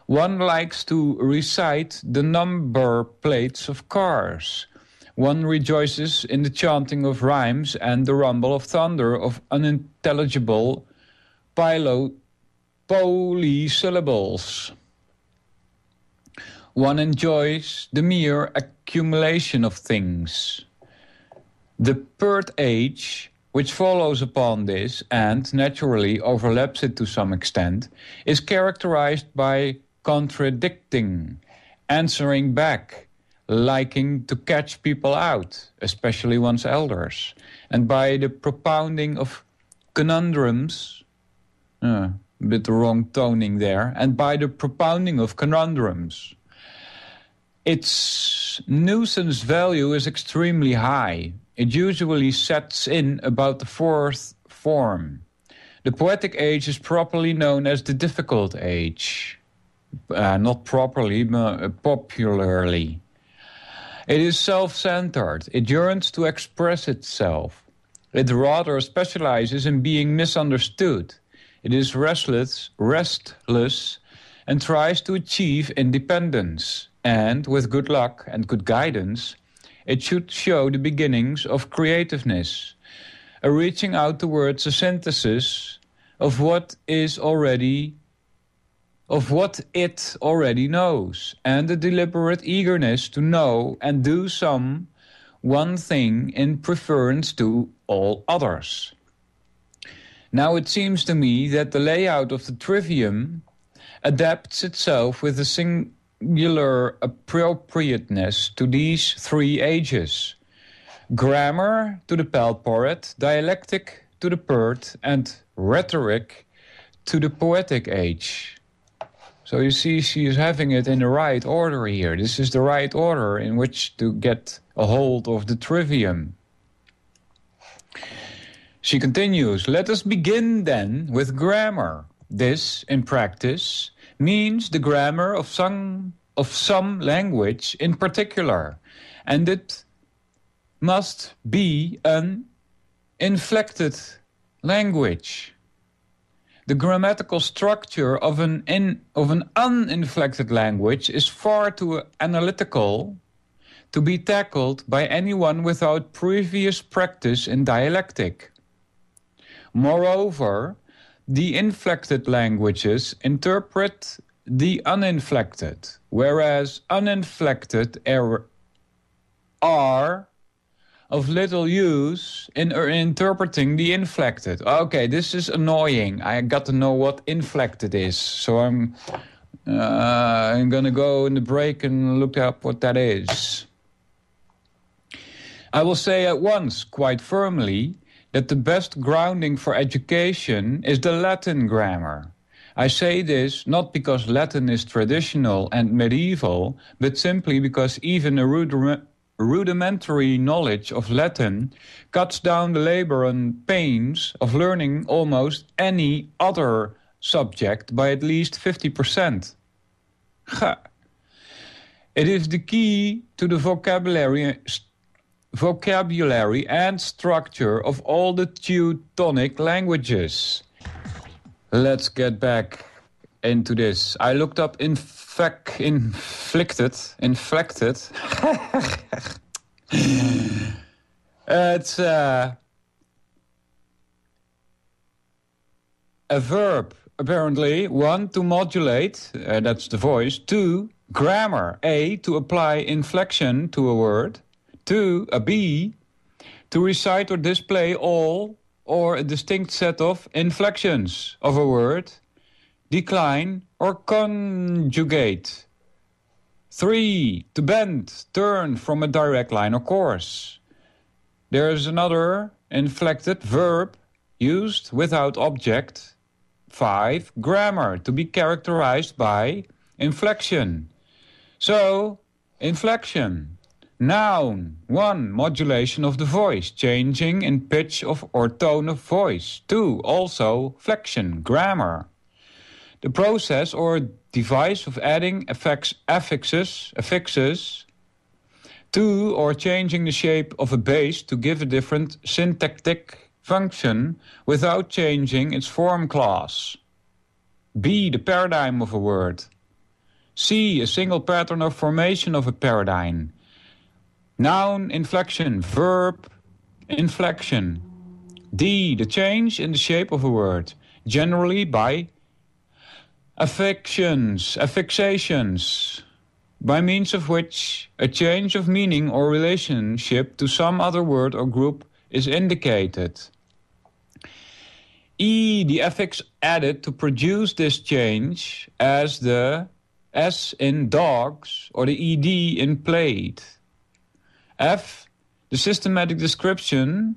one likes to recite the number plates of cars. One rejoices in the chanting of rhymes and the rumble of thunder of unintelligible polysyllables. One enjoys the mere accumulation of things. The pert age, which follows upon this and naturally overlaps it to some extent, is characterized by contradicting, answering back, liking to catch people out, especially one's elders, and by the propounding of conundrums, a bit wrong toning there, and by the propounding of conundrums. Its nuisance value is extremely high. It usually sets in about the 4th form. The poetic age is properly known as the difficult age. Not properly, but popularly. It is self-centered. It yearns to express itself. It rather specializes in being misunderstood. It is restless, and tries to achieve independence. And with good luck and good guidance, it should show the beginnings of creativeness, a reaching out towards a synthesis of what it already knows, and a deliberate eagerness to know and do one thing in preference to all others. Now it seems to me that the layout of the trivium adapts itself with a singular appropriateness to these 3 ages. Grammar to the Pelporet, dialectic to the Pert, and rhetoric to the poetic age. So you see, she is having it in the right order here. This is the right order in which to get a hold of the trivium. She continues, let us begin then with grammar. This, in practice, means the grammar of some language in particular, and it must be an inflected language. The grammatical structure of an uninflected language is far too analytical to be tackled by anyone without previous practice in dialectic. Moreover, the inflected languages interpret the uninflected, whereas uninflected are of little use in interpreting the inflected. Okay, this is annoying. I got to know what inflected is, so I'm gonna go in the break and look up what that is. I will say at once, quite firmly, that the best grounding for education is the Latin grammar. I say this not because Latin is traditional and medieval, but simply because even a rudimentary knowledge of Latin cuts down the labor and pains of learning almost any other subject by at least 50%. It is the key to the vocabulary and structure of all the Teutonic languages. Let's get back into this. I looked up inflected. It's a verb, apparently. 1, to modulate, that's the voice. 2, grammar. A, to apply inflection to a word. 2, a B, to recite or display all or a distinct set of inflections of a word, decline or conjugate. 3, to bend, turn from a direct line or course. There is another inflected verb used without object. 5, grammar, to be characterized by inflection. So, inflection. Noun. 1, modulation of the voice, changing in pitch of or tone of voice. 2, also flexion, grammar. The process or device of adding affixes. 2, or changing the shape of a base to give a different syntactic function without changing its form class. B, the paradigm of a word. C, a single pattern of formation of a paradigm. Noun, inflection, verb, inflection. D, the change in the shape of a word, generally by affixations, by means of which a change of meaning or relationship to some other word or group is indicated. E, the affix added to produce this change, as the S in dogs or the ED in played. F, the systematic description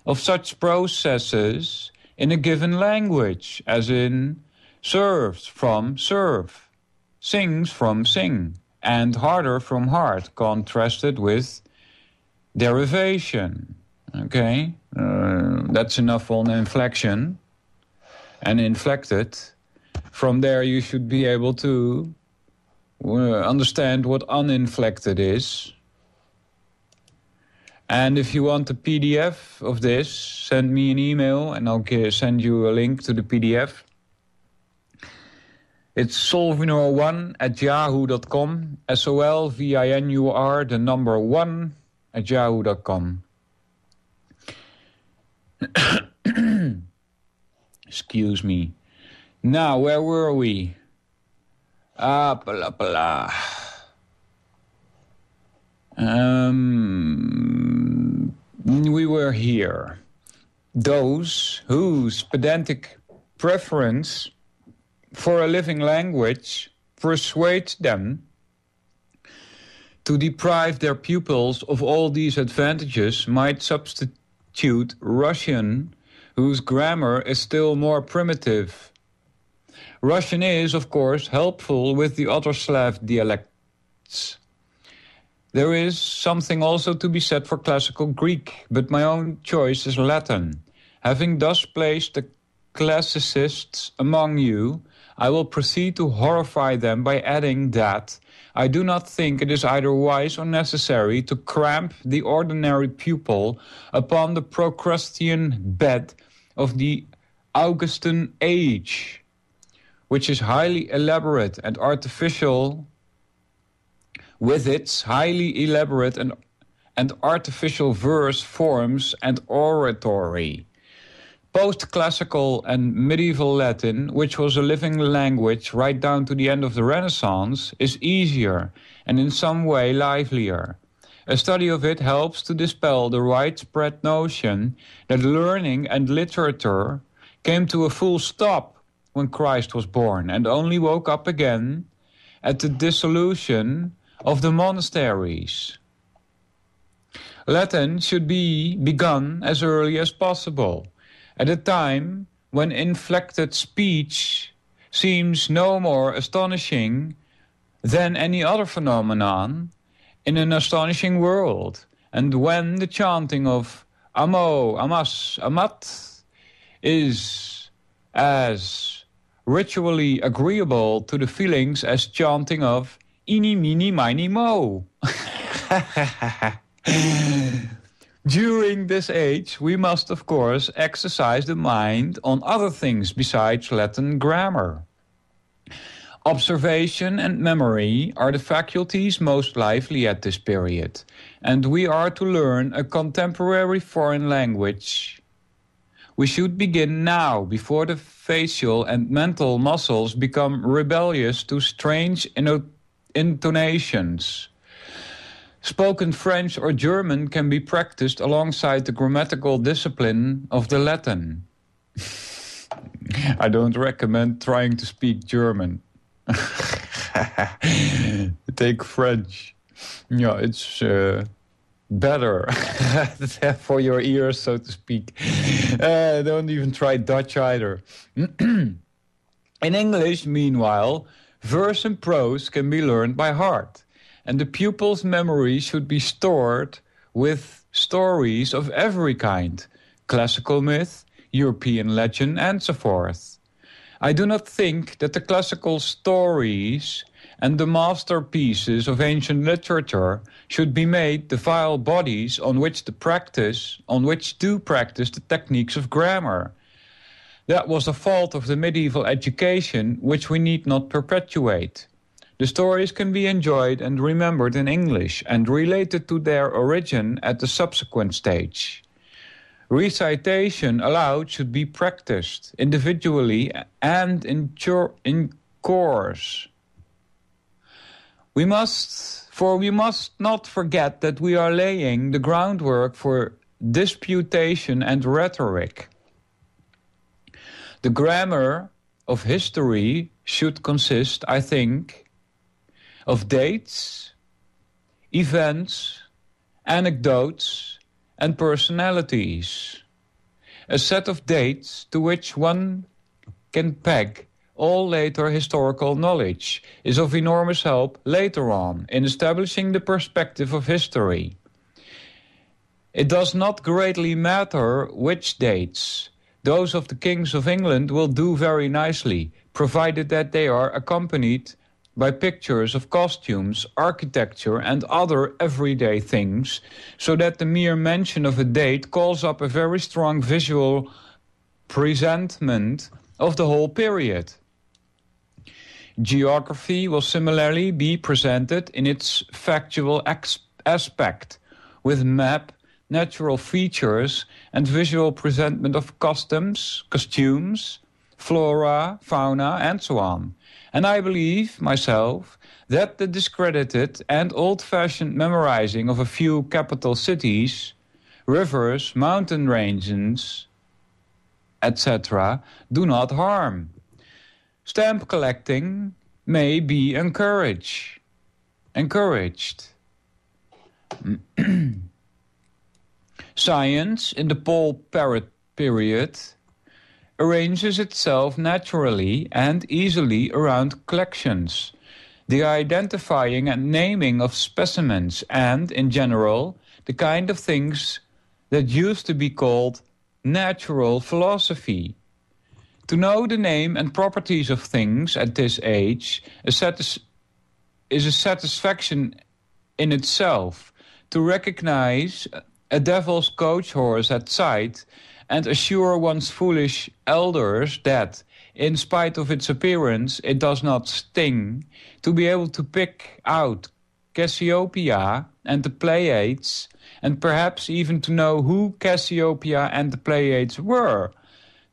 of such processes in a given language, as in serves from serve, sings from sing, and harder from hard, contrasted with derivation. Okay, that's enough on inflection and inflected. From there you should be able to understand what uninflected is. And if you want a PDF of this, send me an email and I'll send you a link to the PDF. It's solvinor1@yahoo.com, SOLVINUR, the number 1 @yahoo.com. Excuse me. Now, where were we? We were here. Those whose pedantic preference for a living language persuades them to deprive their pupils of all these advantages might substitute Russian, whose grammar is still more primitive. Russian is, of course, helpful with the other Slav dialects. There is something also to be said for classical Greek, but my own choice is Latin. Having thus placed the classicists among you, I will proceed to horrify them by adding that I do not think it is either wise or necessary to cramp the ordinary pupil upon the Procrustean bed of the Augustan age, which is highly elaborate and artificial, with its highly elaborate and artificial verse forms and oratory. Post-classical and medieval Latin, which was a living language right down to the end of the Renaissance, is easier and in some way livelier. A study of it helps to dispel the widespread notion that learning and literature came to a full stop when Christ was born and only woke up again at the dissolution of the monasteries. Latin should be begun as early as possible, at a time when inflected speech seems no more astonishing than any other phenomenon in an astonishing world, and when the chanting of amo, amas, amat is as ritually agreeable to the feelings as chanting of ini, mini, mini, mo. During this age, we must, of course, exercise the mind on other things besides Latin grammar. Observation and memory are the faculties most lively at this period, and we are to learn a contemporary foreign language. We should begin now, before the facial and mental muscles become rebellious to strange intonations. Spoken French or German can be practiced alongside the grammatical discipline of the Latin. I don't recommend trying to speak German. Take French. Yeah, it's better for your ears, so to speak. Don't even try Dutch either. In English, meanwhile, verse and prose can be learned by heart, and the pupil's memory should be stored with stories of every kind, classical myth, European legend, and so forth. I do not think that the classical stories and the masterpieces of ancient literature should be made the vile bodies on which to practice the techniques of grammar. That was a fault of the medieval education which we need not perpetuate. The stories can be enjoyed and remembered in English and related to their origin at the subsequent stage. Recitation aloud should be practiced individually and in chorus. We must not forget that we are laying the groundwork for disputation and rhetoric. The grammar of history should consist, I think, of dates, events, anecdotes, and personalities. A set of dates to which one can peg all later historical knowledge is of enormous help later on in establishing the perspective of history. It does not greatly matter which dates. Those of the kings of England will do very nicely, provided that they are accompanied by pictures of costumes, architecture, and other everyday things, so that the mere mention of a date calls up a very strong visual presentment of the whole period. Geography will similarly be presented in its factual aspect, with map, natural features, and visual presentment of costumes, flora, fauna, and so on. And I believe, myself, that the discredited and old-fashioned memorizing of a few capital cities, rivers, mountain ranges, etc., do not harm. Stamp collecting may be encouraged. Science, in the Paul Parrot period, arranges itself naturally and easily around collections, the identifying and naming of specimens, and, in general, the kind of things that used to be called natural philosophy. To know the name and properties of things at this age is a satisfaction in itself. To recognize a devil's coach horse at sight and assure one's foolish elders that, in spite of its appearance, it does not sting. To be able to pick out Cassiopeia and the Pleiades, and perhaps even to know who Cassiopeia and the Pleiades were.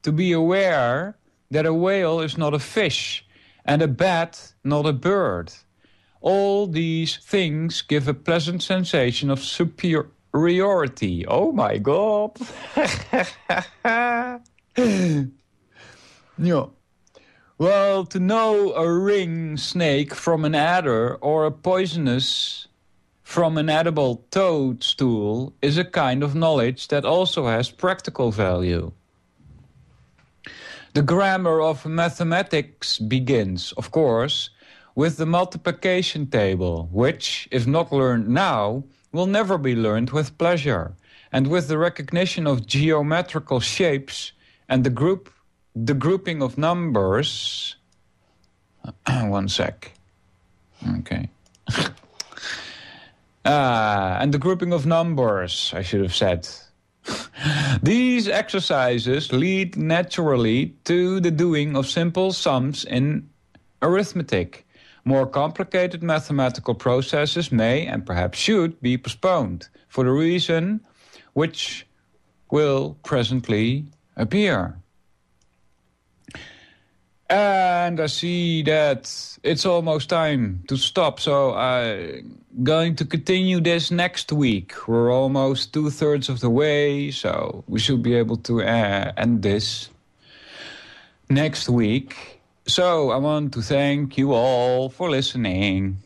To be aware that a whale is not a fish and a bat not a bird. All these things give a pleasant sensation of superiority. Oh my God. Yeah. Well, to know a ring snake from an adder or a poisonous from an edible toadstool is a kind of knowledge that also has practical value. The grammar of mathematics begins, of course, with the multiplication table, which, if not learned now, will never be learned with pleasure, and with the recognition of geometrical shapes and the grouping of numbers. One sec. Okay. And the grouping of numbers, I should have said. These exercises lead naturally to the doing of simple sums in arithmetic. More complicated mathematical processes may and perhaps should be postponed for the reason which will presently appear. And I see that it's almost time to stop, so I'm going to continue this next week. We're almost 2/3 of the way, so we should be able to end this next week. So I want to thank you all for listening.